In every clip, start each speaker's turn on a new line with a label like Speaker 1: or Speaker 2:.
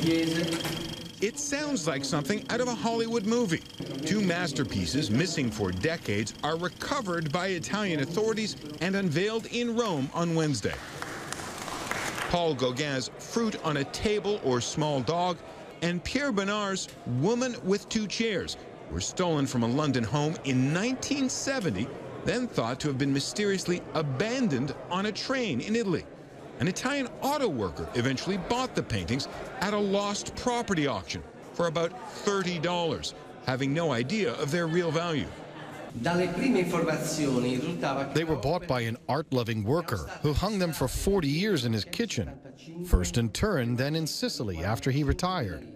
Speaker 1: It sounds like something out of a Hollywood movie. Two masterpieces, missing for decades, are recovered by Italian authorities and unveiled in Rome on Wednesday. Paul Gauguin's Fruit on a Table or Small Dog and Pierre Bonnard's Woman with Two Chairs were stolen from a London home in 1970, then thought to have been mysteriously abandoned on a train in Italy. An Italian auto worker eventually bought the paintings at a lost property auction for about $30, having no idea of their real value.
Speaker 2: They were bought by an art-loving worker who hung them for 40 years in his kitchen, first in Turin, then in Sicily after he retired.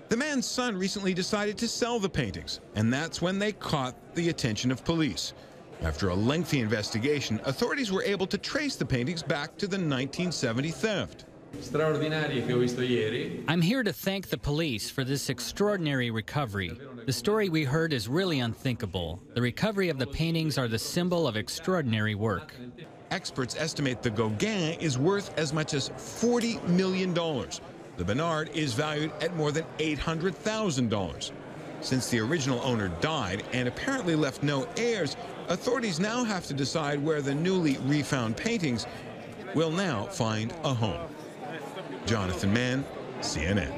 Speaker 1: The man's son recently decided to sell the paintings, and that's when they caught the attention of police. After a lengthy investigation, authorities were able to trace the paintings back to the 1970 theft.
Speaker 3: I'm here to thank the police for this extraordinary recovery. The story we heard is really unthinkable. The recovery of the paintings are the symbol of extraordinary work.
Speaker 1: Experts estimate the Gauguin is worth as much as $40 million. The Bonnard is valued at more than $800,000. Since the original owner died and apparently left no heirs, authorities now have to decide where the newly refound paintings will now find a home. Jonathan Mann, CNN.